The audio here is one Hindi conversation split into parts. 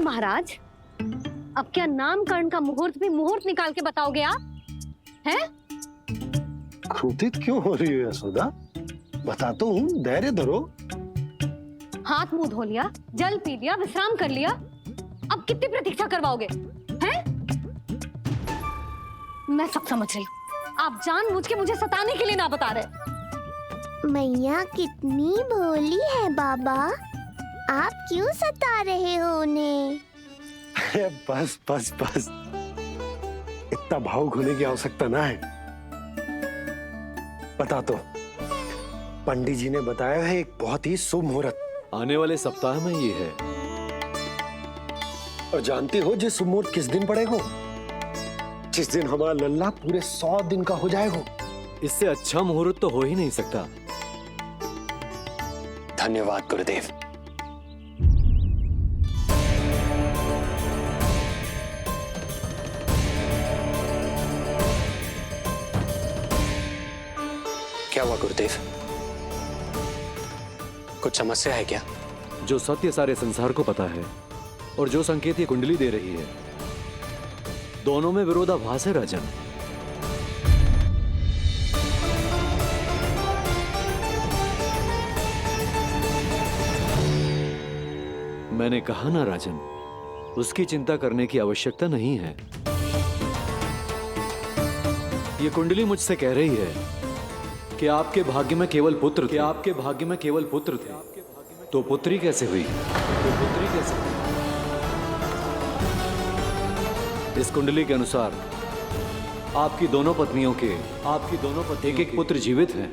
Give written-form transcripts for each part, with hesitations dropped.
महाराज, अब क्या नामकरण का मुहूर्त भी मुहूर्त निकाल के बताओगे आप? हैं? क्रोधित क्यों हो रही हो यशोदा? बताता हूँ, धैर्य धरो। हाथ मुंह धो लिया, जल पी लिया, विश्राम कर लिया, अब कितनी प्रतीक्षा करवाओगे? हैं? मैं सब समझ रही हूँ, आप जानबूझ के मुझे सताने के लिए ना बता रहे। मैया कितनी भोली है बाबा, आप क्यों सता रहे हो उन्हें? बस बस बस, इतना भावुक होने की आवश्यकता ना है। बता तो, पंडित जी ने बताया है एक बहुत ही शुभ मुहूर्त आने वाले सप्ताह में ये है। और जानते हो जिस शुभ मुहूर्त किस दिन पड़ेगा? जिस दिन हमारा लल्ला पूरे 100 दिन का हो जाएगा। इससे अच्छा मुहूर्त तो हो ही नहीं सकता। धन्यवाद गुरुदेव। क्या हुआ गुरुदेव? कुछ समस्या है क्या? जो सत्य सारे संसार को पता है और जो संकेत ये कुंडली दे रही है, दोनों में विरोधाभास है राजन। मैंने कहा ना राजन, उसकी चिंता करने की आवश्यकता नहीं है। ये कुंडली मुझसे कह रही है कि आपके भाग्य में केवल पुत्र थे। आपके भाग्य में केवल पुत्र थे, तो पुत्री कैसे हुई? इस कुंडली के अनुसार आपकी दोनों पत्नियों के एक पुत्र जीवित हैं।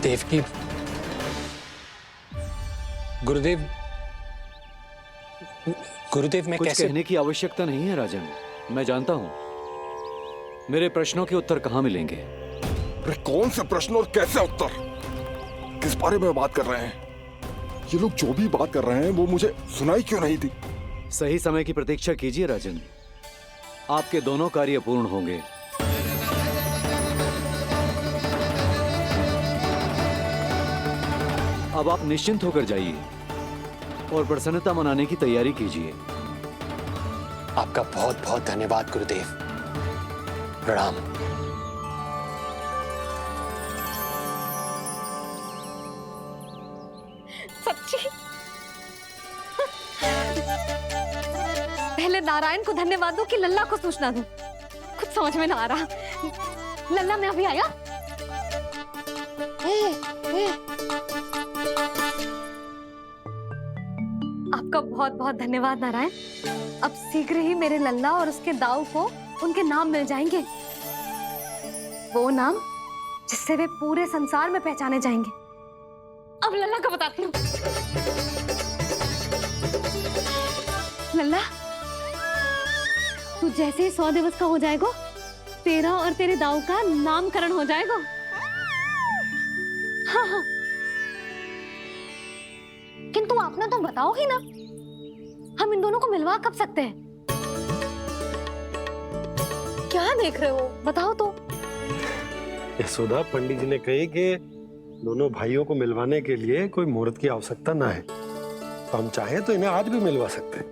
देवकी, गुरुदेव मैं कुछ कैसे? कहने की आवश्यकता नहीं है राजन, मैं जानता हूं मेरे प्रश्नों के उत्तर कहां मिलेंगे। अरे कौन से प्रश्न और कैसे उत्तर? किस बारे में बात कर रहे हैं? ये लोग जो भी बात कर रहे हैं वो मुझे सुनाई क्यों नहीं थी? सही समय की प्रतीक्षा कीजिए राजन, आपके दोनों कार्य पूर्ण होंगे। अब आप निश्चिंत होकर जाइए और प्रसन्नता मनाने की तैयारी कीजिए। आपका बहुत बहुत धन्यवाद गुरुदेव। प्रणाम। सच्ची? पहले नारायण को धन्यवाद दो कि लल्ला को सूचना दूं। कुछ समझ में ना आ रहा। लल्ला मैं अभी आया। आपका बहुत बहुत धन्यवाद नारायण। अब शीघ्र ही मेरे लल्ला और उसके दाऊ को उनके नाम मिल जाएंगे, वो नाम जिससे वे पूरे संसार में पहचाने जाएंगे। अब लल्ला को बताती हूँ। लल्ला, तू जैसे ही 100 दिवस का हो जाएगा, तेरा और तेरे दाऊ का नामकरण हो जाएगा। हाँ हाँ, किंतु आपने तो बताओ ही ना, हम इन दोनों को मिलवा कब सकते हैं? क्या देख रहे हो, बताओ तो। यशोदा, पंडित जी ने कही कि दोनों भाइयों को मिलवाने के लिए कोई मुहूर्त की आवश्यकता ना है, तो हम चाहें तो इन्हें आज भी मिलवा सकते हैं।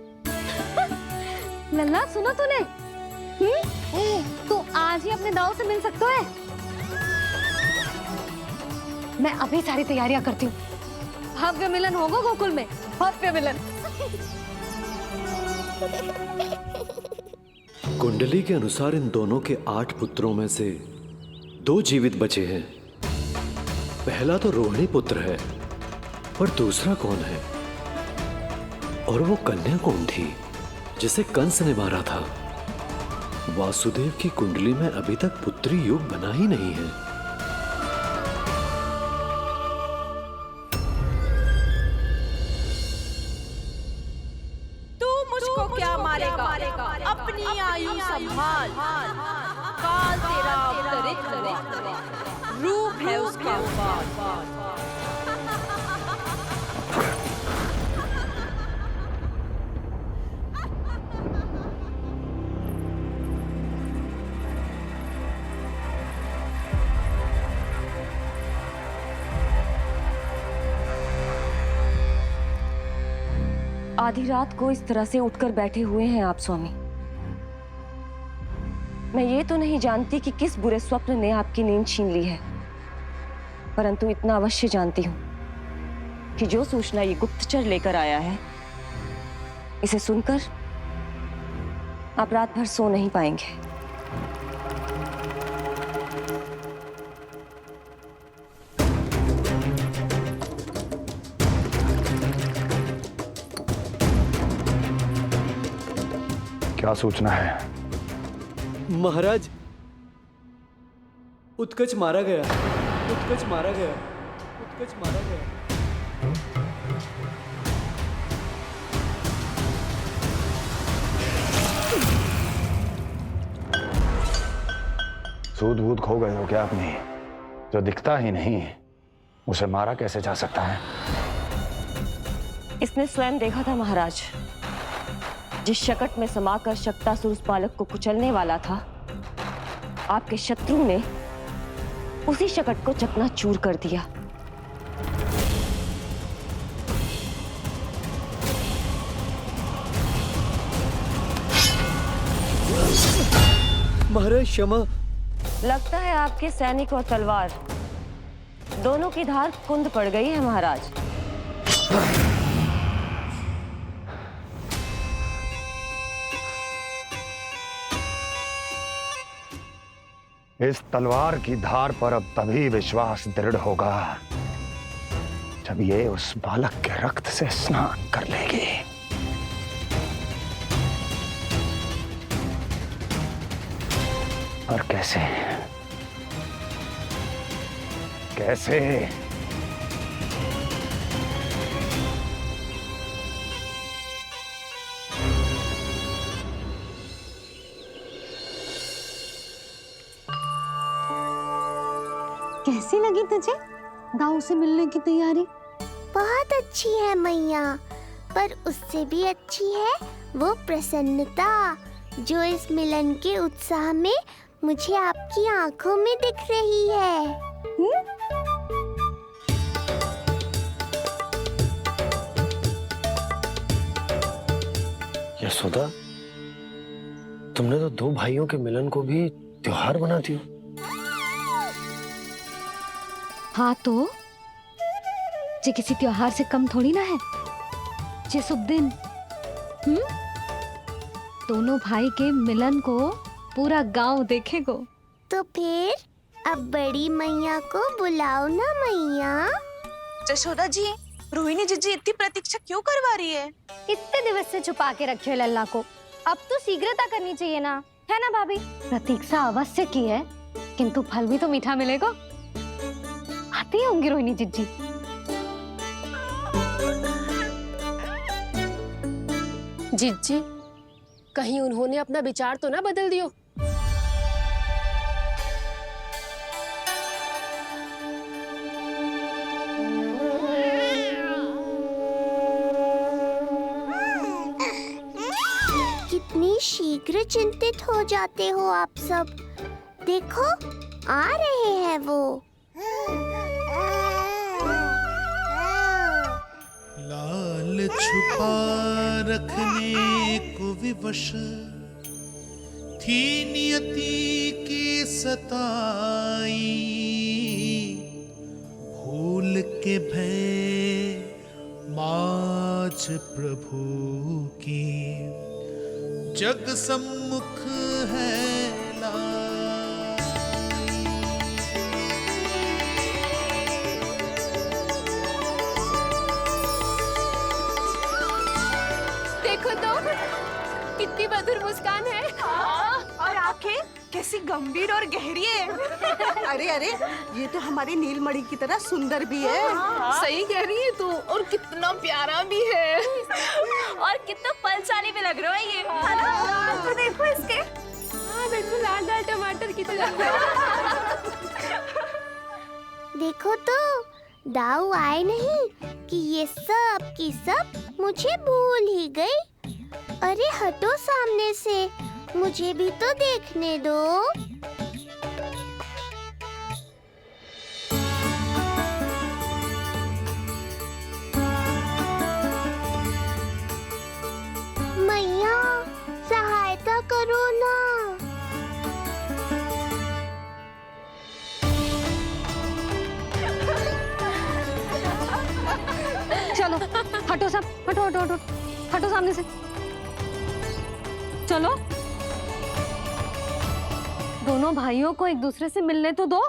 लल्ला सुनो तूने, तू आज ही अपने दाऊ से मिल सकता है। मैं अभी सारी तैयारियां करती हूँ। भव्य मिलन होगा गोकुल में, भव्य मिलन। कुंडली के अनुसार इन दोनों के 8 पुत्रों में से 2 जीवित बचे हैं। पहला तो रोहिणी पुत्र है, पर दूसरा कौन है? और वो कन्या कौन थी जिसे कंस ने मारा था? वासुदेव की कुंडली में अभी तक पुत्री योग बना ही नहीं है। अपनी आयु संभाल, काल तेरा अवतरित रूप है उसका। आधी रात को इस तरह से उठकर बैठे हुए हैं आप स्वामी। मैं ये तो नहीं जानती कि किस बुरे स्वप्न ने आपकी नींद छीन ली है, परंतु इतना अवश्य जानती हूँ कि जो सूचना ये गुप्तचर लेकर आया है, इसे सुनकर आप रात भर सो नहीं पाएंगे। क्या सूचना है? महाराज, उत्कच मारा गया, उत्कच मारा गया, उत्कच मारा गया। सूद बूद खो गए हो क्या अपनी? जो दिखता ही नहीं उसे मारा कैसे जा सकता है? इसने स्वयं देखा था महाराज। जिस शकट में समाकर शक्तासुर उस बालक को कुचलने वाला था, आपके शत्रु ने उसी शकट को चकनाचूर कर दिया। महाराज क्षमा। लगता है आपके सैनिक और तलवार दोनों की धार कुंद पड़ गई है महाराज। इस तलवार की धार पर अब तभी विश्वास दृढ़ होगा जब ये उस बालक के रक्त से स्नान कर लेगी। और कैसे कैसे? कैसी लगी तुझे दाऊ से मिलने की तैयारी? बहुत अच्छी है मैया, पर उससे भी अच्छी है वो प्रसन्नता जो इस मिलन के उत्साह में मुझे आपकी आंखों में दिख रही है। यशोदा, तुमने तो दो भाइयों के मिलन को भी त्योहार बना दिया। हाँ तो जे किसी त्योहार से कम थोड़ी ना है। जे शुभ दिन दोनों भाई के मिलन को पूरा गांव देखेगो। तो फिर अब बड़ी मैया को बुलाओ ना मैया। जशोदा जी, रोहिणी जीजी इतनी प्रतीक्षा क्यों करवा रही है? इतने दिवस से छुपा के रखे हो लल्ला को, अब तो शीघ्रता करनी चाहिए ना, है ना भाभी? प्रतीक्षा अवश्य की है, किंतु फल भी तो मीठा मिलेगा। आती होंगी रोहिणी जीजी। जीजी, कहीं उन्होंने अपना विचार तो ना बदल दियो? कितनी शीघ्र चिंतित हो जाते हो आप सब। देखो आ रहे हैं वो। लाल छुपा रखने को विवश थी नियति की सताई, भूल के भय माज प्रभु की जग सम्मुख है कितनी मधुर मुस्कान है। और आंखें कैसी गंभीर और गहरी है। अरे अरे, ये तो हमारी नीलमणि की तरह सुंदर भी है। सही कह रही है तू, और कितना प्यारा भी है, और कितना पलचाली भी लग रहा है ये। तो देखो इसके। हाँ बिल्कुल, लाल लाल टमाटर की तरह। देखो तो दाऊ आए नहीं कि ये सब की सब मुझे भूल ही गई। अरे हटो सामने से, मुझे भी तो देखने दो। हटो हटो हटो हटो सामने से। चलो दोनों भाइयों को एक दूसरे से मिलने तो दो।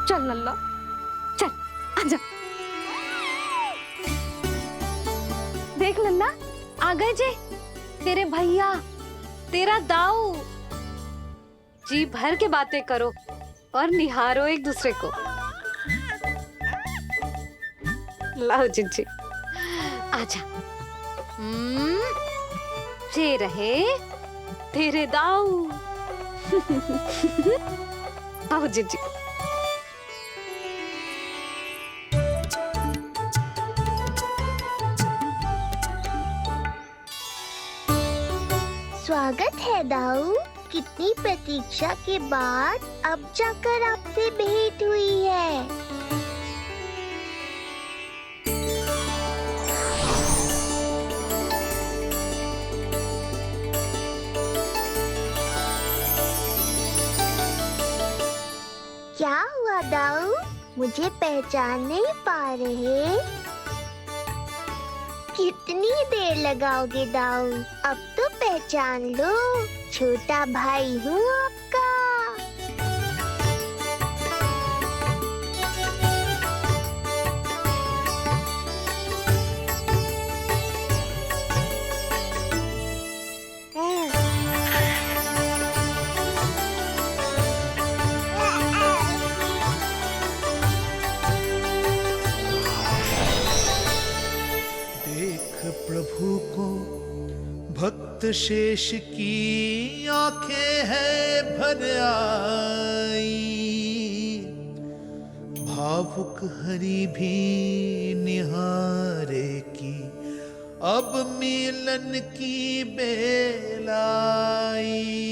चल लल्ला चल आजा। देख लल्ला आ गए जे तेरे भैया, तेरा दाऊ। जी भर के बातें करो और निहारो एक दूसरे को। लाओ जिज्जी आजा। जे रहे तेरे दाऊ। आओ जिज्जी। स्वागत है दाऊ। कितनी प्रतीक्षा के बाद अब जाकर आपसे भेंट हुई है। क्या हुआ दाऊ? मुझे पहचान नहीं पा रहे? कितनी देर लगाओगे दाऊ? अब तो पहचान लो, छोटा भाई हूँ आपका। प्रभु को भक्त शेष की आंखें हैं भर आई, भावुक हरि भी निहारे की अब मिलन की बेल आई।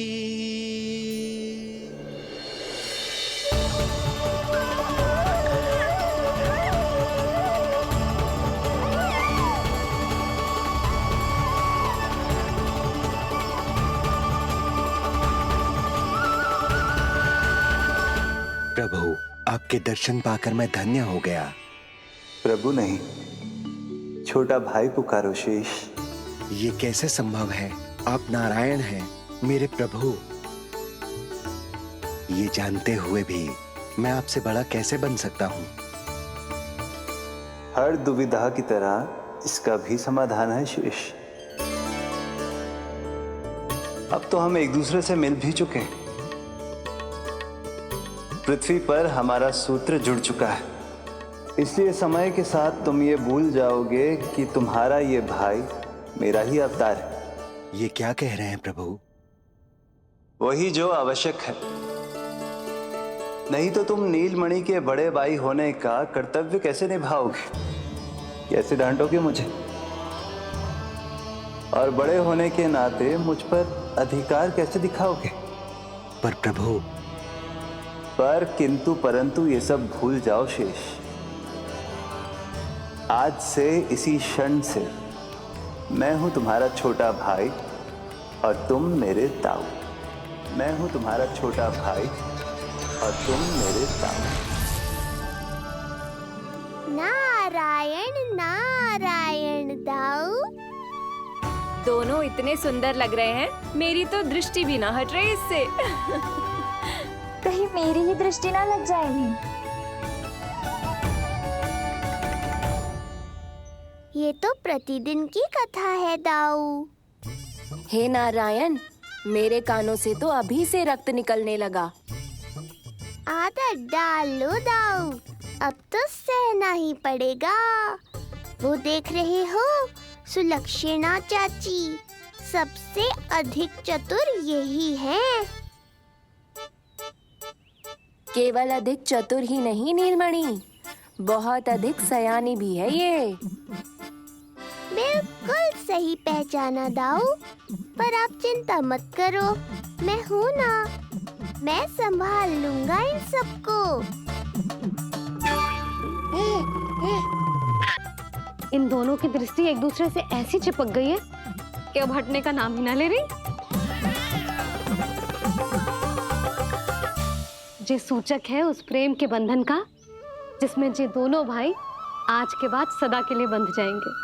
प्रभु, आपके दर्शन पाकर मैं धन्य हो गया। प्रभु नहीं, छोटा भाई पुकारो शेष। ये कैसे संभव है? आप नारायण हैं, मेरे प्रभु। ये जानते हुए भी मैं आपसे बड़ा कैसे बन सकता हूँ? हर दुविधा की तरह इसका भी समाधान है शेष। अब तो हम एक दूसरे से मिल भी चुके हैं। पृथ्वी पर हमारा सूत्र जुड़ चुका है, इसलिए समय के साथ तुम ये भूल जाओगे कि तुम्हारा ये भाई मेरा ही अवतार है। ये क्या कह रहे हैं प्रभु? वही जो आवश्यक है, नहीं तो तुम नीलमणि के बड़े भाई होने का कर्तव्य कैसे निभाओगे? कैसे डांटोगे मुझे? और बड़े होने के नाते मुझ पर अधिकार कैसे दिखाओगे? पर प्रभु, पर किंतु परंतु ये सब भूल जाओ शेष। आज से इसी क्षण से मैं हूं तुम्हारा छोटा भाई और तुम मेरे ताऊ। मैं हूं तुम्हारा छोटा भाई और तुम मेरे ताऊ। नारायण नारायण दाऊ। दोनों इतने सुंदर लग रहे हैं, मेरी तो दृष्टि भी ना हट रही इससे। कहीं मेरी ही दृष्टि ना लग जाएगी। ये तो प्रतिदिन की कथा है दाऊ। हे नारायण, मेरे कानों से तो अभी से रक्त निकलने लगा। आदत डाल लो दाऊ, अब तो सहना ही पड़ेगा। वो देख रहे हो, सुलक्षणा चाची सबसे अधिक चतुर यही है। केवल अधिक चतुर ही नहीं नीलमणि, बहुत अधिक सयानी भी है ये। बिल्कुल सही पहचाना दाऊ, पर आप चिंता मत करो, मैं हूँ ना, मैं संभाल लूंगा इन सबको। इन दोनों की दृष्टि एक दूसरे से ऐसी चिपक गई है कि अब हटने का नाम ही ना ले रही। ये सूचक है उस प्रेम के बंधन का जिसमें ये दोनों भाई आज के बाद सदा के लिए बंध जाएंगे।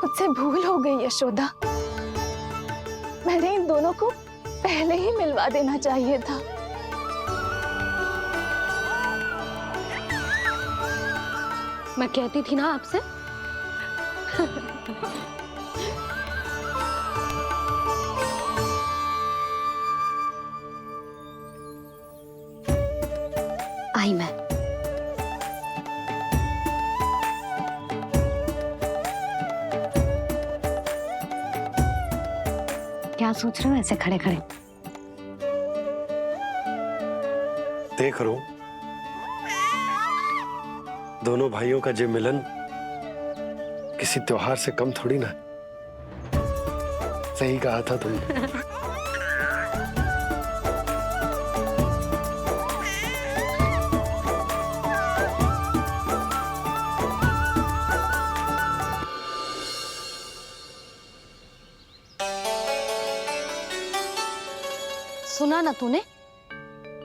मुझसे भूल हो गई यशोदा, मैंने इन दोनों को पहले ही मिलवा देना चाहिए था। मैं कहती थी ना आपसे। आई मैं। क्या सोच रहे हो ऐसे खड़े खड़े? देख रहा हूं दोनों भाइयों का ये मिलन किसी त्योहार से कम थोड़ी ना। सही कहा था तुमने। सुना ना तूने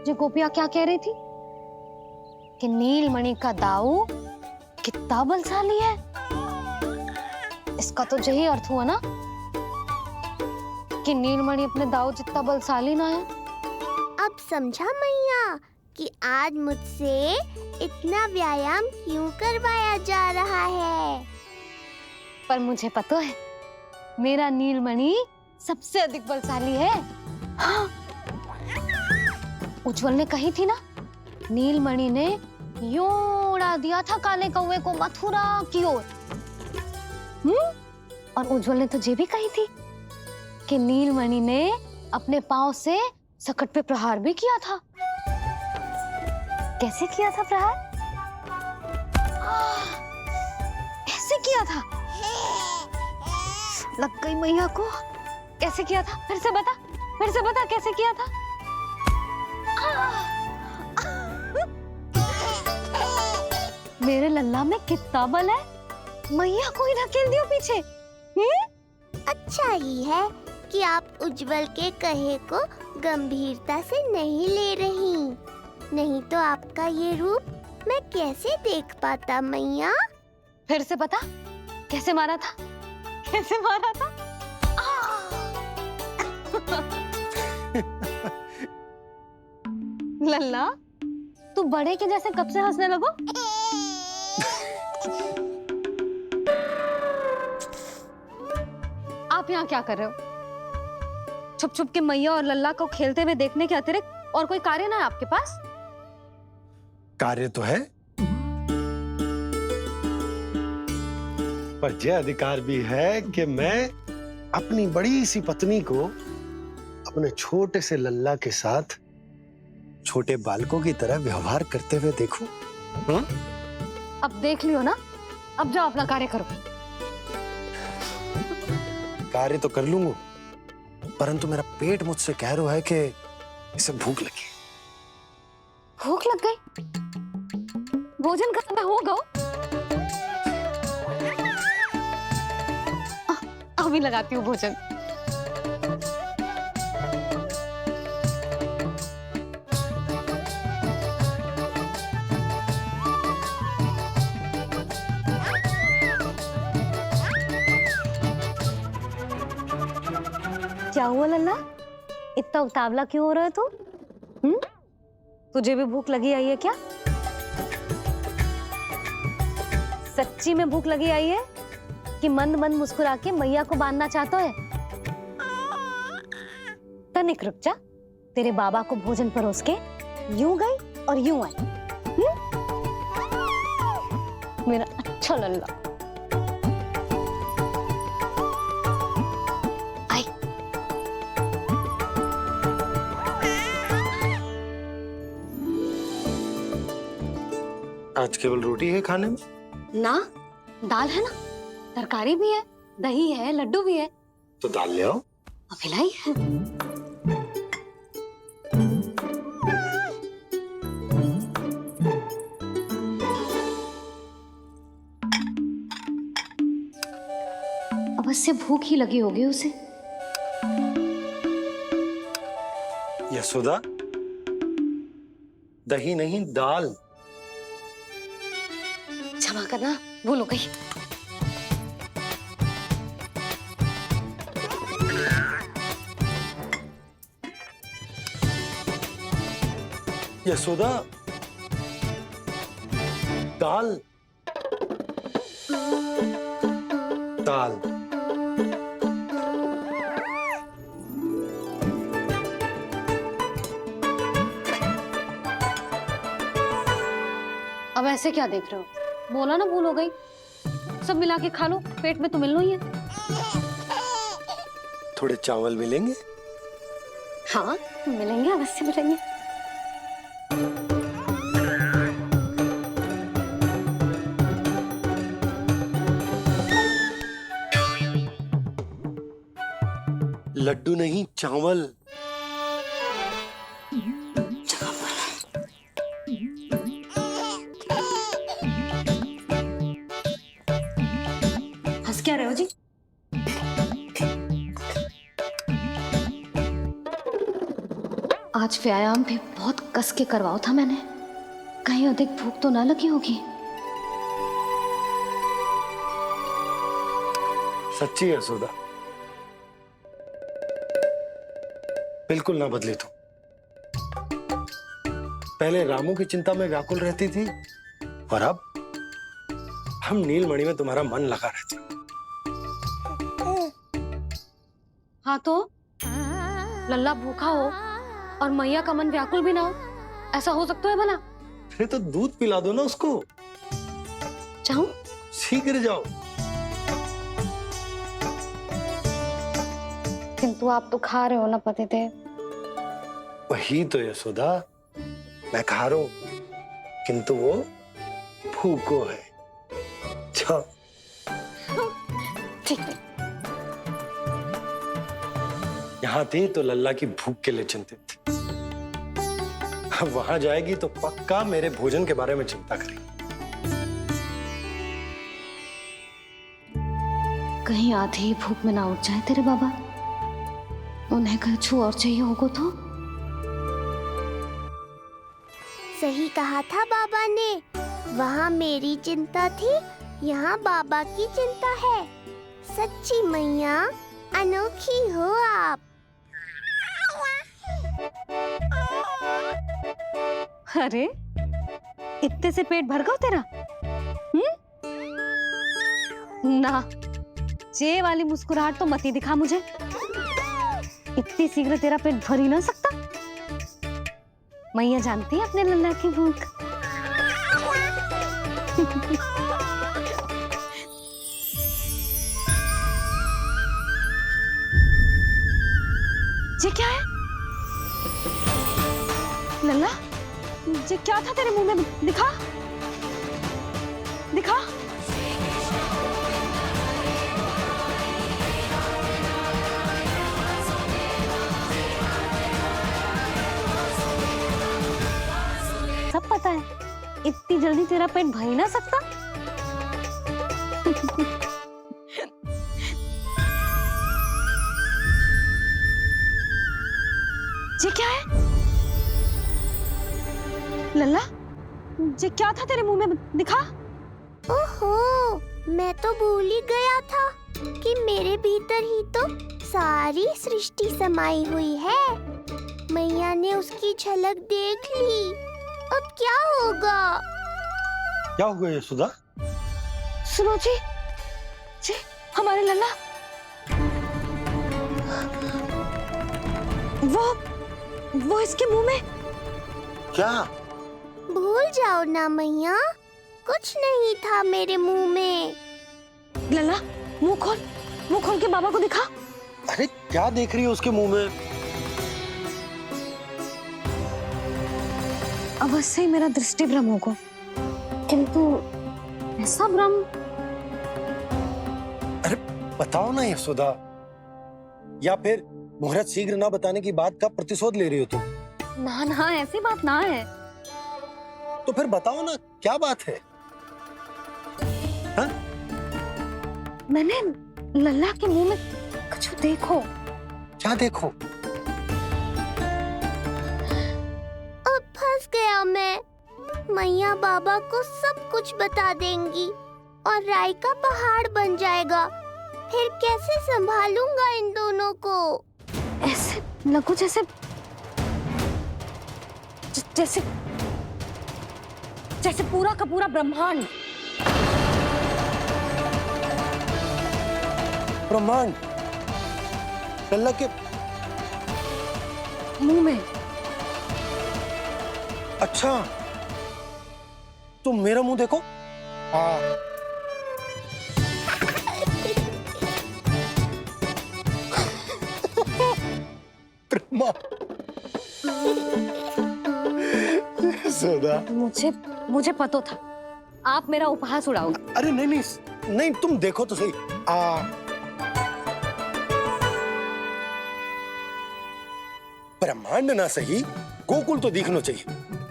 जो गोपिया क्या कह रही थी कि नीलमणि का दाऊ कितना बलशाली है। इसका तो यही अर्थ हुआ ना कि नीलमणि अपने दाऊ जितना बलशाली ना है। अब समझा मैया कि आज मुझसे इतना व्यायाम क्यों करवाया जा रहा है। पर मुझे पता है मेरा नीलमणि सबसे अधिक बलशाली है। हाँ। उज्जवल ने कही थी ना, नीलमणि ने यूं उड़ा दिया था काले कौवे को मथुरा की ओर। और उज्जवल ने तो ये भी कही थी कि नीलमणि ने अपने पांव से सकट पे प्रहार भी किया था। कैसे किया था प्रहार? ऐसे किया था। लग गई मैया को। कैसे किया था? फिर से बता कैसे किया था? मेरे लल्ला में कितना बल है। मैया को ही धकेल दियो पीछे। अच्छा ही है कि आप उज्जवल के कहे को गंभीरता से नहीं ले रही, नहीं तो आपका ये रूप मैं कैसे देख पाता मैया। फिर से बता कैसे मारा था? कैसे मारा था? लल्ला तू बड़े के जैसे कब से हंसने लगो? आप यहाँ क्या कर रहे हो? छुप छुप के मैया और लल्ला को खेलते हुए देखने के अतिरिक्त और कोई कार्य ना है आपके पास? कार्य तो है, पर यह अधिकार भी है कि मैं अपनी बड़ी सी पत्नी को अपने छोटे से लल्ला के साथ छोटे बालकों की तरह व्यवहार करते हुए देखूं। अब देख लियो ना, अब जाओ अपना कार्य करो। कार्य तो कर लूंगा, परंतु मेरा पेट मुझसे कह रहा है कि इसे भूख लगी। भूख लग गई? भोजन का समय होगा। अभी लगाती हूँ भोजन। क्या हुआ लल्ला? इतना उतावला क्यों हो रहा है तू? तुझे भी भूख लगी आई है क्या? सच्ची में भूख लगी आई है कि मंद मंद मुस्कुरा के मैया को बांधना चाहता है? तनिक रुक जा, तेरे बाबा को भोजन परोस के यूं गई और यूं आई। मेरा अच्छा लल्ला। आज केवल रोटी है खाने में? ना, दाल है ना। तरकारी भी है, दही है, लड्डू भी है। तो दाल ले आओ। अभी लाई है। अवश्य भूख ही लगी होगी उसे। यशोदा, दही नहीं दाल। क्षमा करना, भूल हो गई। यशोदा, दाल दाल। अब ऐसे क्या देख रहे हो? बोला ना भूल हो गई। सब मिला के खा लो, पेट में तो मिलना ही है। थोड़े चावल मिलेंगे? हाँ मिलेंगे, अवश्य मिलेंगे। लड्डू नहीं, चावल। हंस क्या रहे हो जी? आज व्यायाम भी बहुत कस के करवाओ था मैंने, कहीं अधिक भूख तो ना लगी होगी। सच्ची यशोदा, बिल्कुल ना बदली तू। पहले रामू की चिंता में व्याकुल रहती थी और अब हम नीलमणि में तुम्हारा मन लगा रहता। हाँ तो लल्ला भूखा हो और मैया का मन व्याकुल भी ना हो, ऐसा हो सकता है भला? फिर तो दूध पिला दो ना उसको। जाऊं? शीघ्र जाओ। किंतु आप तो खा रहे हो ना पतिदेव। वही तो यशोदा, मैं खा रहा हूं, किंतु वो भूखो है। जाओ। ठीक है। यहाँ थी तो लल्ला की भूख के लिए चिंतित थी, अब वहां जाएगी तो पक्का मेरे भोजन के बारे में चिंता करेगी। कहीं आधी भूख में ना उठ जाए तेरे बाबा, उन्हें कुछ और चाहिए होगा तो। सही कहा था बाबा ने, वहाँ मेरी चिंता थी, यहाँ बाबा की चिंता है। सच्ची मैया, अनोखी हो आप। अरे इतने से पेट भर गया तेरा? ना, ये वाली मुस्कुराहट तो मत ही दिखा मुझे। इतनी शीघ्र तेरा पेट भर ही ना सकता। मैया जानती है अपने लल्ला की भूख। ये क्या है? लल्ला, ये क्या था तेरे मुंह में? दिखा दिखा। सब पता है, इतनी जल्दी तेरा पेट भर ही ना सकता। ये क्या है? लल्ला, ये क्या था तेरे मुंह में? दिखा। ओहो, मैं तो भूल ही गया था कि मेरे भीतर ही तो सारी सृष्टि समाई हुई है। मैया ने उसकी झलक देख ली, अब क्या होगा? क्या हुआ यशोदा? सुनो जी, हमारे लल्ला वो इसके मुंह में। क्या? भूल जाओ ना मैया, कुछ नहीं था मेरे मुंह में। लल्ला, मुंह खोल के बाबा को दिखा। अरे क्या देख रही है उसके मुंह में? अवश्य ही मेरा दृष्टि भ्रम होगा, किंतु ऐसा भ्रम बताओ ना यशोदा, या फिर मुहूर्त शीघ्र ना बताने की बात का प्रतिशोध ले रही हो तुम? ना ना, ऐसी बात ना है। तो फिर बताओ ना, क्या बात है? हाँ? मैंने लल्ला के मुंह में कुछ देखो। क्या देखो? अब फंस गया मैं। मैया बाबा को सब कुछ बता देंगी और राय का पहाड़ बन जाएगा। फिर कैसे संभालूंगा इन दोनों को? ऐसे लगो जैसे जैसे जैसे पूरा का पूरा ब्रह्मांड। ब्रह्मांड लल्ला के मुंह में। अच्छा, तुम मेरा मुंह देखो। हाँ। ब्रह्मा। यशोदा, मुझे पता था आप मेरा उपहास उड़ाओगे। अरे नहीं नहीं नहीं, तुम देखो तो सही। ब्रह्मांड ना सही, गोकुल तो दिखना चाहिए।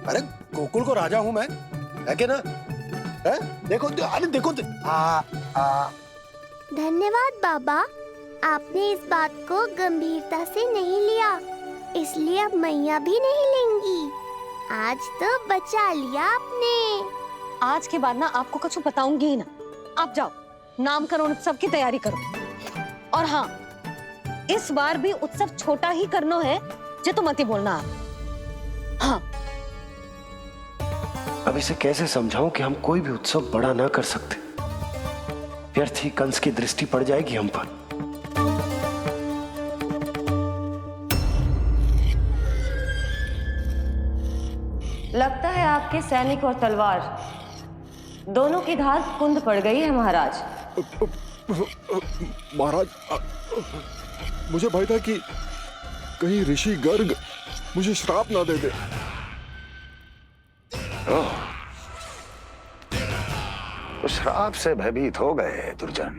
अरे गोकुल को राजा हूं मैं, है कि ना? है? देखो, अरे देखो। धन्यवाद बाबा, आपने इस बात को गंभीरता से नहीं लिया, इसलिए अब मैया भी नहीं लेंगी। आज तो बचा लिया आपने। आज के बाद ना आपको कुछ बताऊंगी ही ना। आप जाओ, नामकरण उत्सव की तैयारी करो। और हाँ, इस बार भी उत्सव छोटा ही करना है, जो तो मत ही बोलना आप। हाँ। अब इसे कैसे समझाऊं कि हम कोई भी उत्सव बड़ा ना कर सकते? व्यर्थ ही कंस की दृष्टि पड़ जाएगी हम पर। लगता है आपके सैनिक और तलवार दोनों की धार कुंद पड़ गई है महाराज। महाराज, मुझे भय था कि कहीं ऋषि गर्ग मुझे श्राप ना दे दे। तो श्राप से भयभीत हो गए दुर्जन,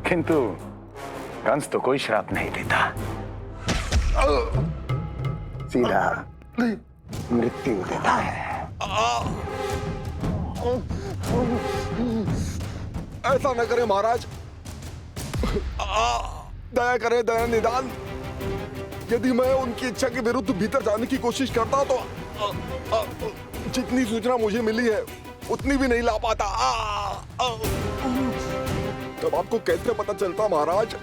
किंतु कंस तो कोई श्राप नहीं देता, सीधा मृत्यु देता है। ऐसा न करे महाराज, दया करे, दया निदान। यदि मैं उनकी इच्छा के विरुद्ध भीतर जाने की कोशिश करता तो जितनी सूचना मुझे मिली है उतनी भी नहीं ला पाता। तब आपको कैसे पता चलता महाराज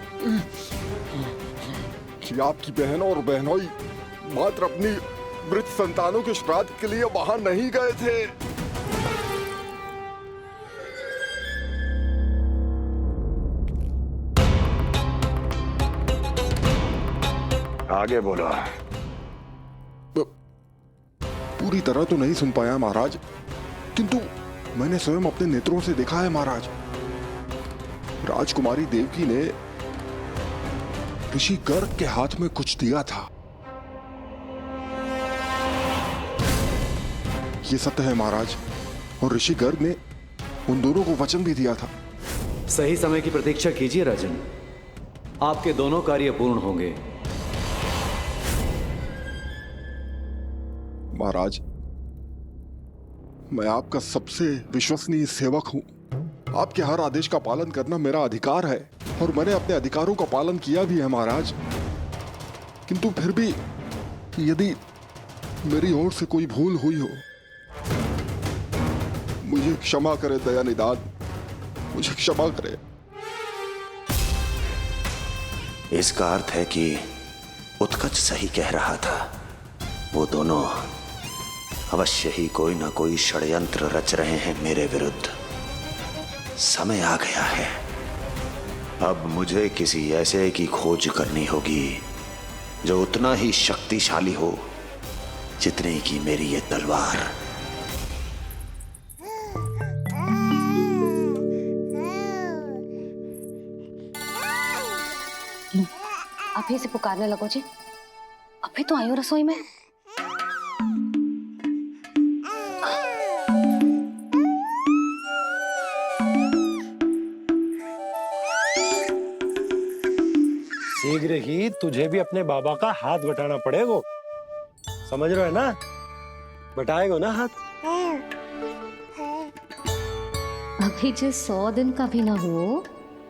कि आपकी बहन और बहनोई मात्र अपनी मृत संतानों के श्राद्ध के लिए वहां नहीं गए थे? आगे बोलो। पूरी तरह तो नहीं सुन पाया महाराज, किंतु मैंने स्वयं अपने नेत्रों से देखा है महाराज। राजकुमारी देवकी ने ऋषि गर्ग के हाथ में कुछ दिया था। ये सत्य है महाराज, और ऋषि गर्ग ने उन दोनों को वचन भी दिया था। सही समय की प्रतीक्षा कीजिए राजन, आपके दोनों कार्य पूर्ण होंगे। महाराज, मैं आपका सबसे विश्वसनीय सेवक हूं। आपके हर आदेश का पालन करना मेरा अधिकार है, और मैंने अपने अधिकारों का पालन किया भी है महाराज। किंतु फिर भी यदि मेरी ओर से कोई भूल हुई हो, मुझे क्षमा करे दया निदान, मुझे क्षमा करे। इसका अर्थ है कि उत्कच सही कह रहा था। वो दोनों अवश्य ही कोई ना कोई षड्यंत्र रच रहे हैं मेरे विरुद्ध। समय आ गया है, अब मुझे किसी ऐसे की खोज करनी होगी जो उतना ही शक्तिशाली हो जितनी की मेरी ये तलवार। अभी से पुकारने लगो जी, अभी तो आई हूँ रसोई में। शीघ्र ही तुझे भी अपने बाबा का हाथ बटाना पड़ेगा, समझ रहे हो ना? बटाएगो ना हाथ? अभी जे 100 दिन का भी ना हो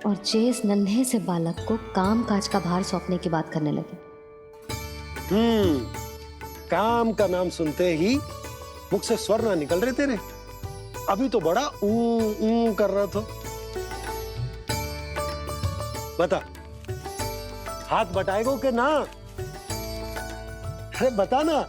और जे इस नन्हे से बालक को काम काज का भार सौंपने की बात करने लगे। काम का नाम सुनते ही मुख से स्वर ना निकल रहे तेरे। अभी तो बड़ा ऊ कर रहा था। बता, हाथ बटाएगो के ना? अरे बता ना।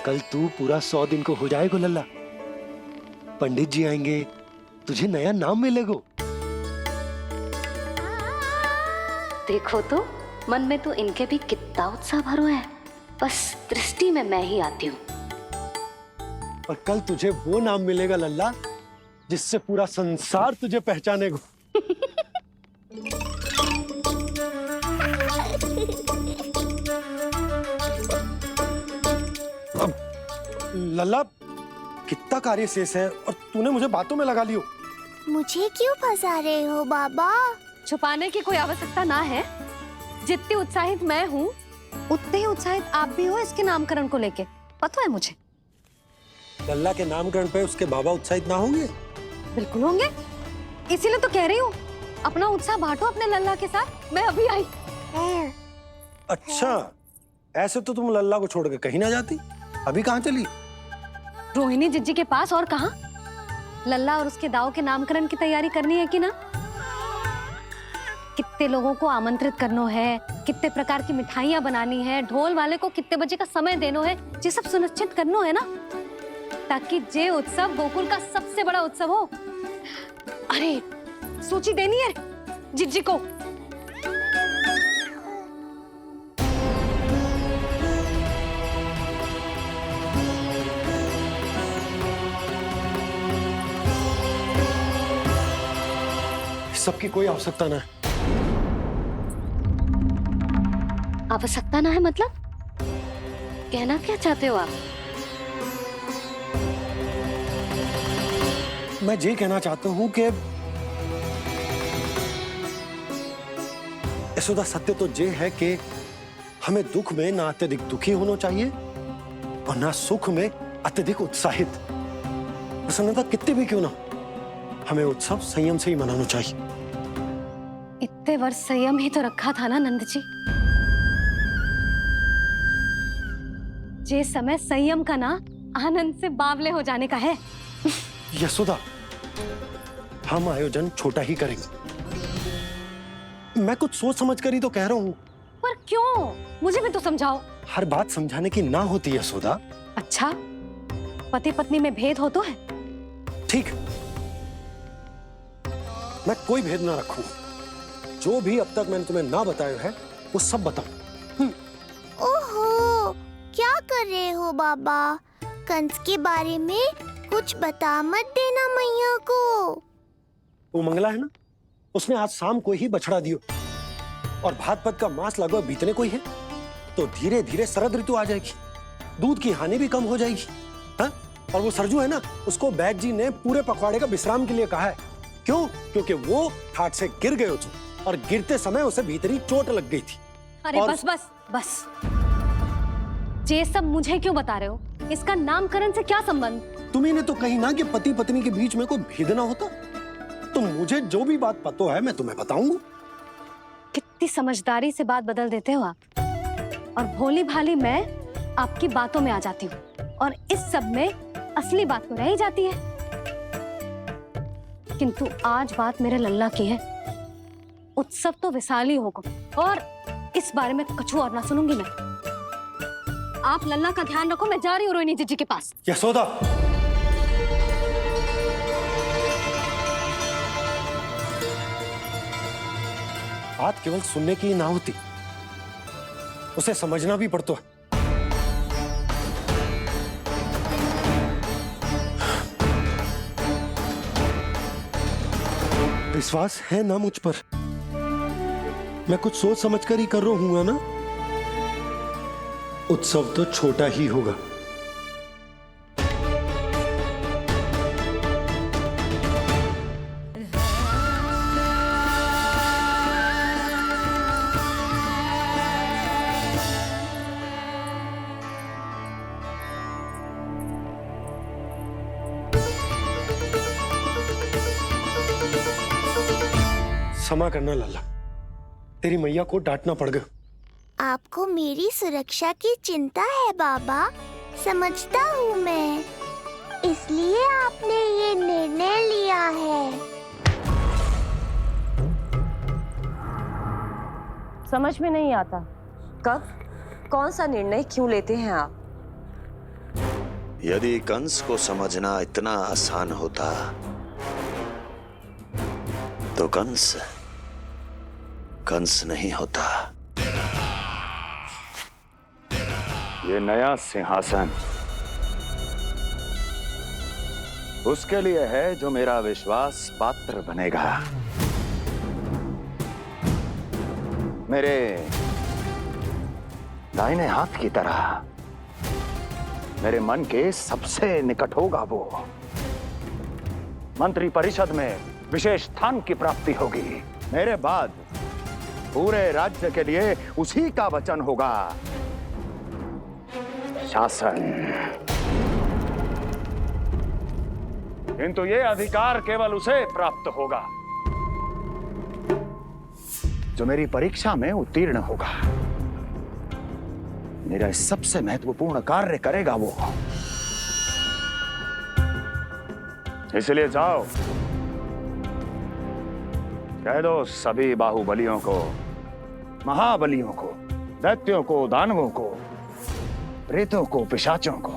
कल तू पूरा 100 दिन को हो जाएगा लल्ला। पंडित जी आएंगे, तुझे नया नाम मिलेगा। देखो तो मन में तो इनके भी कितना उत्साह भरो है, बस दृष्टि में मैं ही आती हूँ। और कल तुझे वो नाम मिलेगा लल्ला जिससे पूरा संसार तुझे पहचानेगा। लल्ला, कितना कार्य शेष है और तूने मुझे बातों में लगा लियो। मुझे क्यों फंसा रहे हो बाबा? छुपाने की कोई आवश्यकता ना है। जितनी उत्साहित मैं हूँ उतने ही उत्साहित आप भी हो इसके नामकरण को लेके, पता है मुझे। लल्ला के नामकरण पे उसके बाबा उत्साहित ना होंगे? बिल्कुल होंगे, इसीलिए तो कह रही हूँ अपना उत्साह बांटो अपने लल्ला के साथ। मैं अभी आई। अच्छा, ऐसे तो तुम लल्ला को छोड़ के कहीं ना जाती। अभी कहाँ चली? रोहिणी जिज्जी के पास, और कहाँ? लल्ला और उसके दाऊ के नामकरण की तैयारी करनी है कि ना? कितने लोगों को आमंत्रित करना है, कितने प्रकार की मिठाइयां बनानी है, ढोल वाले को कितने बजे का समय देना है, ये सब सुनिश्चित करना है ना, ताकि जे उत्सव गोकुल का सबसे बड़ा उत्सव हो। अरे सूची देनी है जिज्जी को। सबकी कोई आवश्यकता ना है। आवश्यकता ना है मतलब? कहना क्या चाहते हो आप? मैं ये कहना चाहता हूं कि यशोदा, सत्य तो ये है कि हमें दुख में ना अत्यधिक दुखी होना चाहिए और ना सुख में अत्यधिक उत्साहित। प्रसन्नता कितनी भी क्यों ना, हमें उत्सव संयम से ही मनाना चाहिए। इतने वर्ष संयम ही तो रखा था ना नंद जी। ये समय संयम का ना आनंद से बावले हो जाने का है। यशोदा, हम आयोजन छोटा ही करेंगे। मैं कुछ सोच समझ कर ही तो कह रहा हूँ। पर क्यों? मुझे भी तो समझाओ। हर बात समझाने की ना होती यशोदा। अच्छा, पति पत्नी में भेद हो तो है? ठीक, मैं कोई भेद ना रखूं। जो भी अब तक मैंने तुम्हें ना बताया है वो सब बताऊं। ओहो, क्या कर रहे हो बाबा? कंस के बारे में कुछ बता मत देना मैया को। वो मंगला है ना, उसने आज शाम को ही बछड़ा दियो और भात पद का मांस लगभग बीतने को ही है, तो धीरे धीरे शरद ऋतु आ जाएगी, दूध की हानि भी कम हो जाएगी। हाँ? और वो सरजू है ना, उसको बैद जी ने पूरे पखवाड़े का विश्राम के लिए कहा है। क्यों? क्योंकि वो ठाट से गिर गए थे और गिरते समय उसे भीतरी चोट लग गई थी। अरे बस बस बस, ये सब मुझे क्यों बता रहे हो? इसका नामकरण से क्या संबंध? तुम्ही ने तो कही ना कि पति पत्नी के बीच में कोई भेद ना होता, तो मुझे जो भी बात पता है मैं तुम्हें बताऊंगा। कितनी समझदारी से बात बदल देते हो आप, और भोली भाली मैं आपकी बातों में आ जाती हूँ और इस सब में असली बात तो रह ही जाती है। किंतु आज बात मेरे लल्ला की है। उत्सव तो विशाल ही होगा और इस बारे में कछु और ना सुनूंगी मैं। आप लल्ला का ध्यान रखो, मैं जा रही हूँ रोहिणी जीजी के पास। यशोदा, बात केवल सुनने की ना होती, उसे समझना भी पड़ता है। विश्वास है ना मुझ पर? मैं कुछ सोच समझ कर ही कर रहा हूँ ना। उत्सव तो छोटा ही होगा। क्षमा करना लल्ला, तेरी मैया को डांटना पड़ गया। आपको मेरी सुरक्षा की चिंता है बाबा, समझता हूँ मैं, इसलिए आपने ये निर्णय लिया है। समझ में नहीं आता, कब कौन सा निर्णय क्यों लेते हैं आप? यदि कंस को समझना इतना आसान होता तो कंस नहीं होता। ये नया सिंहासन उसके लिए है जो मेरा विश्वास पात्र बनेगा। मेरे दाहिने हाथ की तरह मेरे मन के सबसे निकट होगा वो। मंत्री परिषद में विशेष स्थान की प्राप्ति होगी। मेरे बाद पूरे राज्य के लिए उसी का वचन होगा। शासन। किंतु ये अधिकार केवल उसे प्राप्त होगा जो मेरी परीक्षा में उत्तीर्ण होगा। मेरा सबसे महत्वपूर्ण कार्य करेगा वो। इसलिए जाओ, कह दो सभी बाहुबलियों को, महाबलियों को, दैत्यों को, दानवों को, प्रेतों को, पिशाचों को,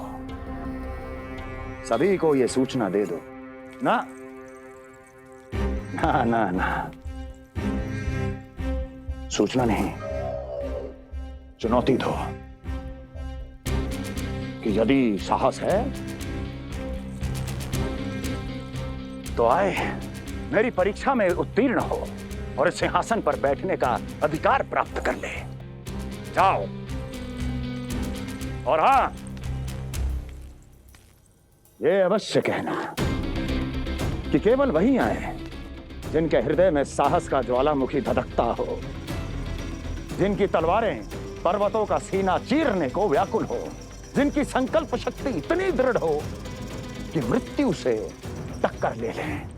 सभी को ये सूचना दे दो ना ना ना ना, सूचना नहीं, चुनौती दो कि यदि साहस है तो आए, मेरी परीक्षा में उत्तीर्ण हो और इस सिंहासन पर बैठने का अधिकार प्राप्त कर ले। जाओ। और हां, ये अवश्य कहना कि केवल वही आए जिनके हृदय में साहस का ज्वालामुखी धधकता हो, जिनकी तलवारें पर्वतों का सीना चीरने को व्याकुल हो, जिनकी संकल्प शक्ति इतनी दृढ़ हो कि मृत्यु से टक्कर ले लें।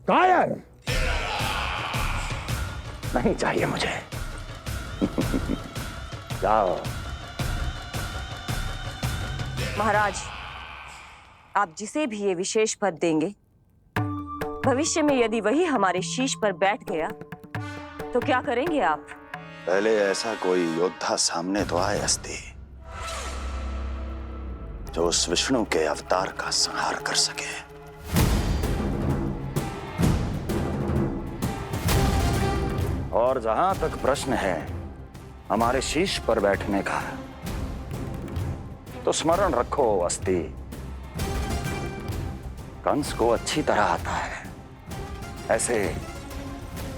कायर नहीं चाहिए मुझे। जाओ। महाराज, आप जिसे भी ये विशेष पद देंगे, भविष्य में यदि वही हमारे शीश पर बैठ गया तो क्या करेंगे आप? पहले ऐसा कोई योद्धा सामने तो आए अस्ति जो उस विष्णु के अवतार का संहार कर सके। और जहां तक प्रश्न है हमारे शीश पर बैठने का, तो स्मरण रखो अस्ति, कंस को अच्छी तरह आता है ऐसे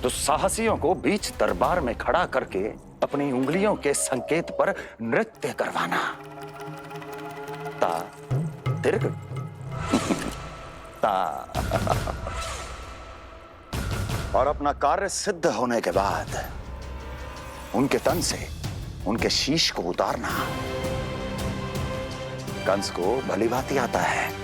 दुस्साहसियों को बीच दरबार में खड़ा करके अपनी उंगलियों के संकेत पर नृत्य करवाना। ता दीर्घ ता और अपना कार्य सिद्ध होने के बाद उनके तन से उनके शीश को उतारना। कंस को भलीभांति आता है।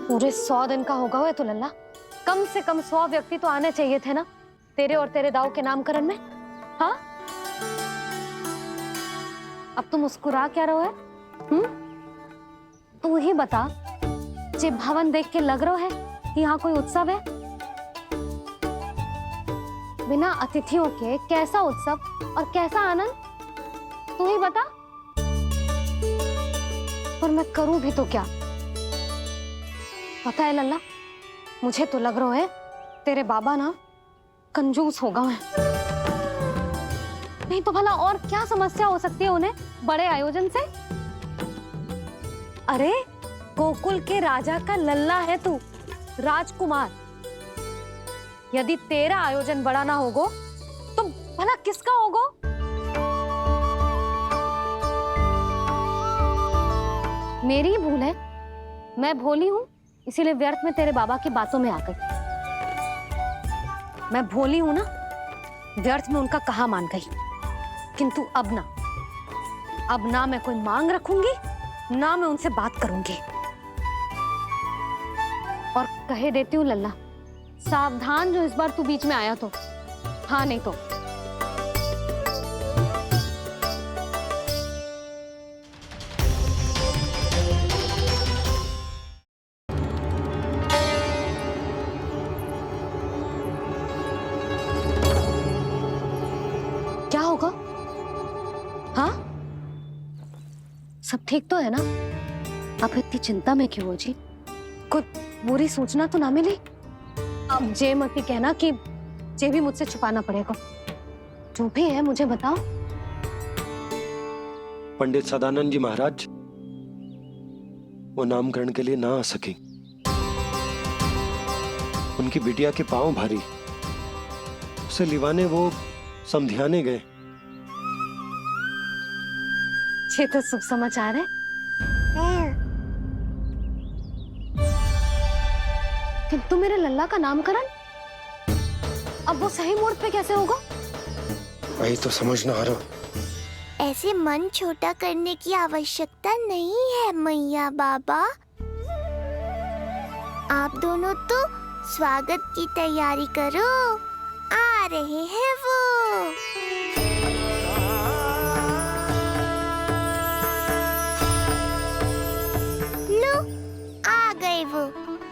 पूरे 100 दिन का होगा हुआ तो लल्ला, कम से कम 100 व्यक्ति तो आने चाहिए थे ना तेरे और तेरे दाऊ के नामकरण में। हाँ, अब तुम मुस्कुरा क्या रहो है? तू ही बता, जे भवन देख के लग रहा है कि यहाँ कोई उत्सव है? बिना अतिथियों के कैसा उत्सव और कैसा आनंद, तू ही बता। और मैं करूं भी तो क्या? पता है लल्ला, मुझे तो लग रहा है तेरे बाबा ना कंजूस होगा मैं। नहीं तो भला और क्या समस्या हो सकती है उन्हें बड़े आयोजन से? अरे गोकुल के राजा का लल्ला है तू, राजकुमार। यदि तेरा आयोजन बड़ा ना होगो तो भला किसका होगो? मेरी ही भूल है, मैं भोली हूं, इसीलिए व्यर्थ में तेरे बाबा की बातों में आ गई। मैं भोली हूं ना, व्यर्थ में उनका कहा मान गई। किंतु अब ना मैं कोई मांग रखूंगी, ना मैं उनसे बात करूंगी। और कहे देती हूँ लल्ला, सावधान जो इस बार तू बीच में आया तो। हाँ नहीं तो क्या होगा? हाँ, सब ठीक तो है ना? आप इतनी चिंता में क्यों हो जी? कोई बुरी सूचना तो ना मिली? अब जे मत ही कहना कि जे भी मुझसे छुपाना पड़ेगा। जो भी है मुझे बताओ। पंडित सदानंद जी महाराज वो नामकरण के लिए ना आ सके। उनकी बिटिया के पांव भारी, उसे लिवाने वो समधियाने गए। ये तो शुभ समाचार है। किंतु मेरे लल्ला का नामकरण अब वो सही मुहूर्त पे कैसे होगा? वही तो समझ ना आ रहा। ऐसे मन छोटा करने की आवश्यकता नहीं है मैया बाबा। आप दोनों तो स्वागत की तैयारी करो, आ रहे हैं वो। लो, आ गए वो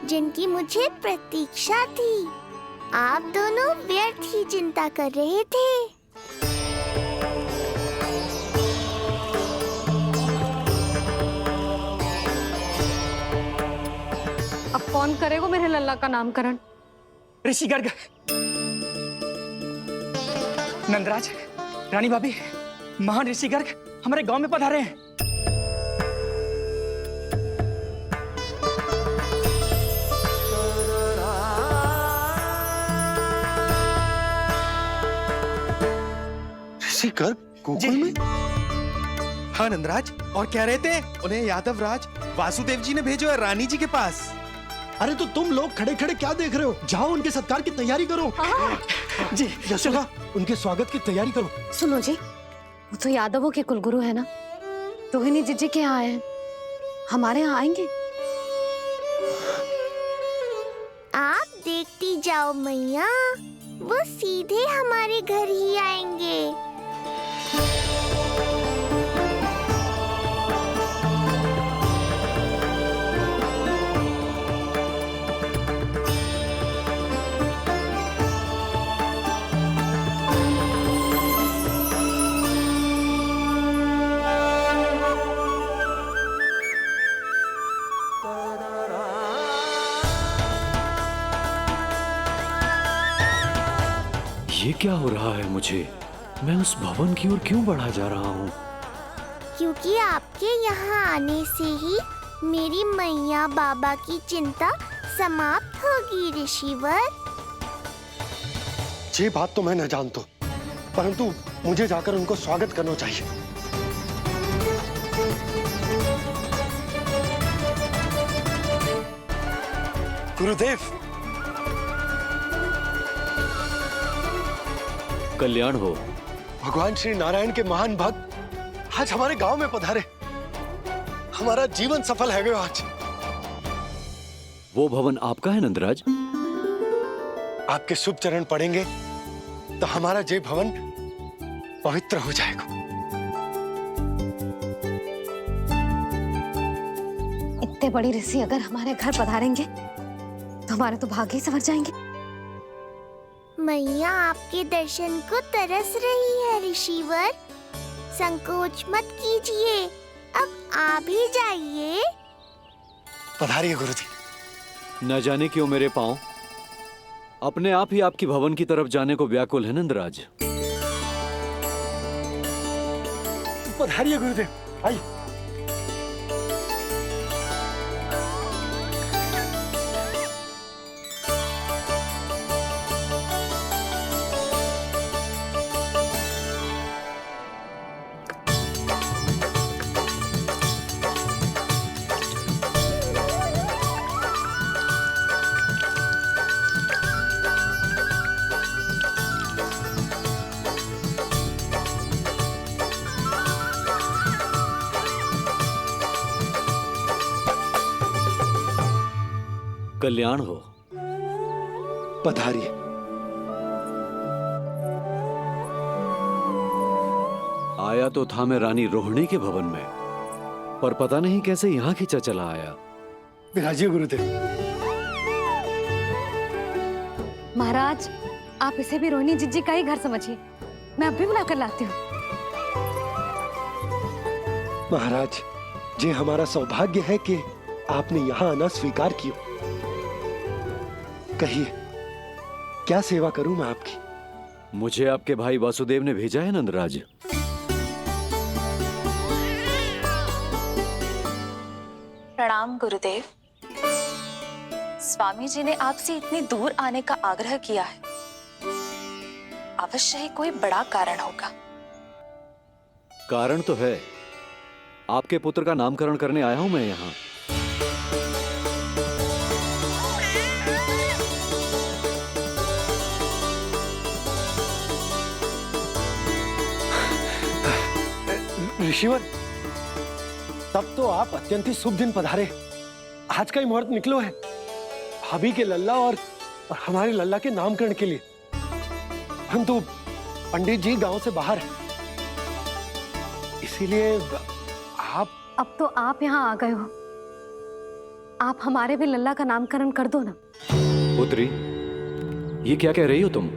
जिनकी मुझे प्रतीक्षा थी। आप दोनों व्यर्थ ही चिंता कर रहे थे। अब कौन करेगा मेरे लल्ला का नामकरण? ऋषि गर्ग, नंदराज, रानी भाभी, महान ऋषि गर्ग हमारे गांव में पधारे हैं। ऋषि गर्ग गोकुल में? हाँ नंदराज, और कह रहे थे उन्हें यादव राज वासुदेव जी ने भेजो है रानी जी के पास। अरे तो तुम लोग खड़े खड़े क्या देख रहे हो? जाओ उनके सत्कार की तैयारी करो। जी यशोदा, उनके स्वागत की तैयारी करो। सुनो जी, वो तो यादवों के कुलगुरु है ना, रोहिणी जीजी के यहाँ आए हैं, हमारे यहाँ आएंगे। आप देखती जाओ मैया, वो सीधे हमारे घर ही आएंगे। ये क्या हो रहा है मुझे? मैं उस भवन की ओर क्यों बढ़ा जा रहा हूँ? क्योंकि आपके यहाँ आने से ही मेरी मैया बाबा की चिंता समाप्त होगी ऋषिवर। ये बात तो मैं न जानता, परंतु मुझे जाकर उनको स्वागत करना चाहिए। गुरुदेव, कल्याण हो। भगवान श्री नारायण के महान भक्त आज हमारे गांव में पधारे। हमारा जीवन सफल है गयो आज। वो भवन आपका है नंदराज? आपके शुभ चरण पड़ेंगे तो हमारा जय भवन पवित्र हो जाएगा। इतने बड़ी ऋषि अगर हमारे घर पधारेंगे तो हमारे तो भाग्य ही संवर जाएंगे। मैया आपके दर्शन को तरस रही है ऋषिवर। संकोच मत कीजिए, अब आ भी अपने आप ही आपकी भवन की तरफ जाने को व्याकुल है नंदराज। पधारिए गुरुदेव, आइए। कल्याण हो। पधारिए। आया तो था मैं रानी रोहिणी के भवन में, पर पता नहीं कैसे यहां खींचा चला आया। विराजिए गुरुदेव। महाराज, आप इसे भी रोहिणी जिज्जी का ही घर समझिए। मैं अभी बुला कर लाती हूँ। महाराज, ये हमारा सौभाग्य है कि आपने यहाँ आना स्वीकार किया। कहिए, क्या सेवा करूं मैं आपकी? मुझे आपके भाई वासुदेव ने भेजा है नंदराज। प्रणाम गुरुदेव। स्वामी जी ने आपसे इतनी दूर आने का आग्रह किया है, अवश्य ही कोई बड़ा कारण होगा। कारण तो है, आपके पुत्र का नामकरण करने आया हूं मैं यहाँ। ऋषिवर, तब तो आप अत्यंत ही शुभ दिन पधारे। आज का ही मुहूर्त निकलो है भाभी के लल्ला और हमारे लल्ला के नामकरण के लिए। परंतु पंडित जी गांव से बाहर हैं, इसीलिए आप। अब तो आप यहाँ आ गए हो, आप हमारे भी लल्ला का नामकरण कर दो ना। पुत्री, ये क्या कह रही हो तुम?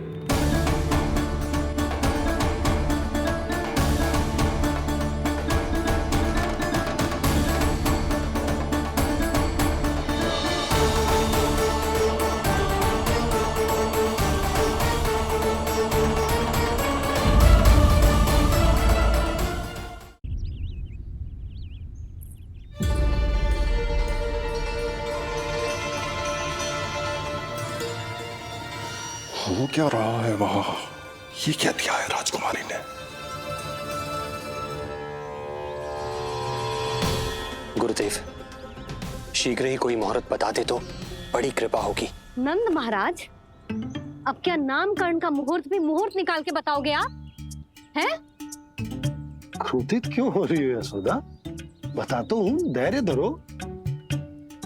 हो क्या रहा है वहां? ये क्या दिया है राजकुमारी ने? गुरुदेव, शीघ्र ही कोई मुहूर्त बता दे तो बड़ी कृपा होगी। नंद महाराज, अब क्या नामकरण का मुहूर्त भी मुहूर्त निकाल के बताओगे आप? हैं? क्रोधित क्यों हो रही हो यशोदा? बताता हूँ, धैर्य धरो।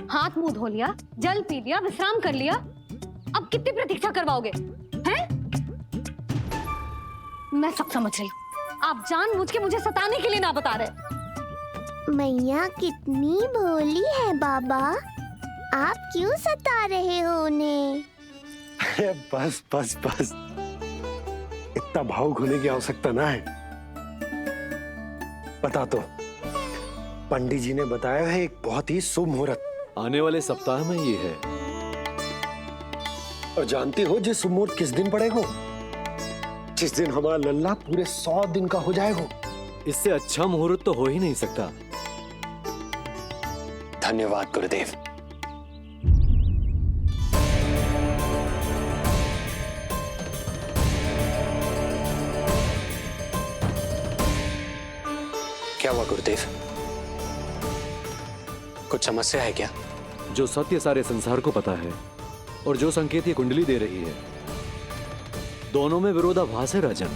हाथ मुंह धो लिया, जल पी लिया, विश्राम कर लिया, अब कितनी प्रतीक्षा करवाओगे? हैं? मैं सब समझ रही हूँ, आप जानबूझ के मुझे सताने के लिए ना बता रहे। मैया कितनी भोली है बाबा, आप क्यों सता रहे हो उन्हें? बस बस बस, इतना भावुक होने की आवश्यकता ना है। बता तो, पंडित जी ने बताया है एक बहुत ही शुभ मुहूर्त आने वाले सप्ताह में ये है। और जानते हो जिस मुहूर्त किस दिन पड़ेगा? जिस दिन हमारा लल्ला पूरे 100 दिन का हो जाएगा। इससे अच्छा मुहूर्त तो हो ही नहीं सकता। धन्यवाद गुरुदेव। क्या हुआ गुरुदेव? कुछ समस्या है क्या? जो सत्य सारे संसार को पता है और जो संकेत ये कुंडली दे रही है, दोनों में विरोधाभास है राजन।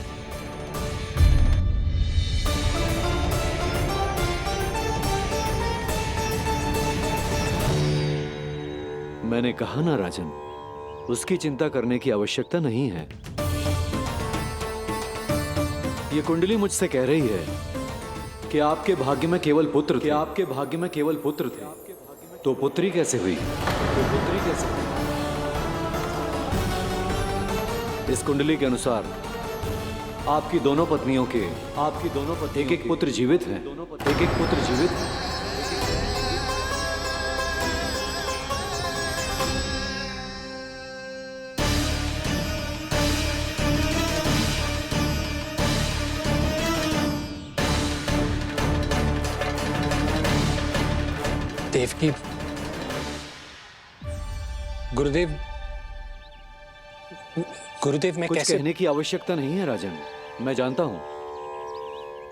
मैंने कहा ना राजन, उसकी चिंता करने की आवश्यकता नहीं है। ये कुंडली मुझसे कह रही है कि आपके भाग्य में केवल पुत्र थे। आपके भाग्य में केवल पुत्र थे, तो पुत्री कैसे हुई? तो पुत्री कैसे हुई? इस कुंडली के अनुसार आपकी दोनों पत्नियों के एक एक पुत्र जीवित हैं। एक एक पुत्र जीवित हैं। देवकी, गुरुदेव, गुरुदेव मैं कुछ कैसे? कहने की आवश्यकता नहीं है राजन, मैं जानता हूं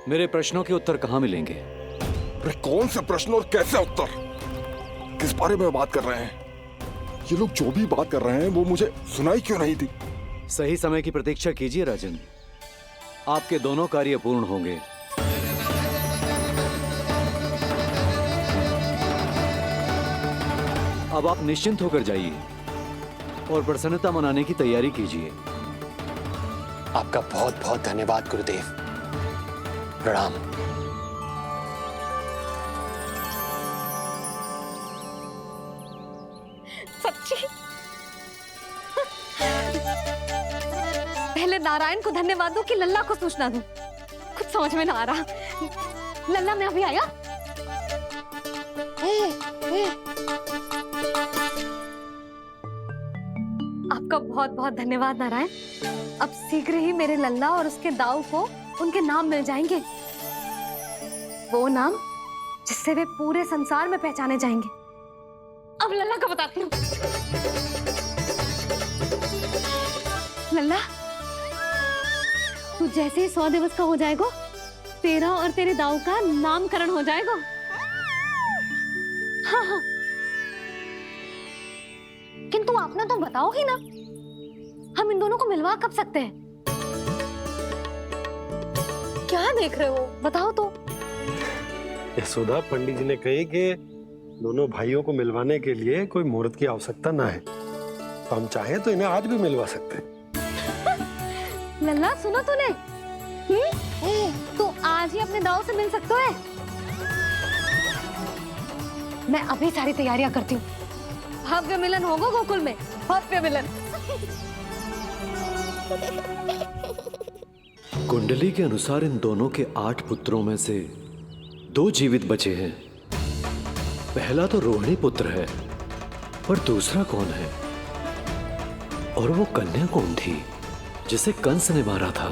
मेरे प्रश्नों के उत्तर कहां मिलेंगे। अरे कौन से प्रश्न और कैसे उत्तर? किस बारे में बात कर रहे हैं? ये लोग जो भी बात कर रहे हैं वो मुझे सुनाई क्यों नहीं दी? सही समय की प्रतीक्षा कीजिए राजन, आपके दोनों कार्य पूर्ण होंगे। अब आप निश्चिंत होकर जाइए और प्रसन्नता मनाने की तैयारी कीजिए। आपका बहुत बहुत धन्यवाद गुरुदेव। प्रणाम। सच्ची? पहले नारायण को धन्यवाद दूं कि लल्ला को सूचना दूं? कुछ समझ में ना आ रहा। लल्ला मैं अभी आया। आपका बहुत बहुत धन्यवाद नारायण। अब शीघ्र ही मेरे लल्ला और उसके दाऊ को उनके नाम मिल जाएंगे, वो नाम जिससे वे पूरे संसार में पहचाने जाएंगे। अब लल्ला का बताती हूँ। लल्ला, तू जैसे ही 100 दिवस का हो जाएगा, तेरा और तेरे दाऊ का नामकरण हो जाएगा। हाँ हाँ, किंतु आपने तो बताओ ही ना, हम इन दोनों को मिलवा कब सकते हैं? क्या देख रहे हो, बताओ तो। यशोदा, पंडित जी ने कही कि दोनों भाइयों को मिलवाने के लिए कोई मुहूर्त की आवश्यकता ना है, तो हम चाहें तो इन्हें आज भी मिलवा सकते हैं। लल्ला सुनो तूने, तू आज ही अपने दाऊ से मिल सकते है। मैं अभी सारी तैयारियां करती हूँ। भव्य मिलन होगा गोकुल में, भव्य मिलन। कुंडली के अनुसार इन दोनों के 8 पुत्रों में से 2 जीवित बचे हैं। पहला तो रोहिणी पुत्र है, पर दूसरा कौन है? और वो कन्या कौन थी जिसे कंस ने मारा था?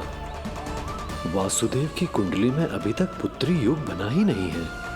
वासुदेव की कुंडली में अभी तक पुत्री योग बना ही नहीं है।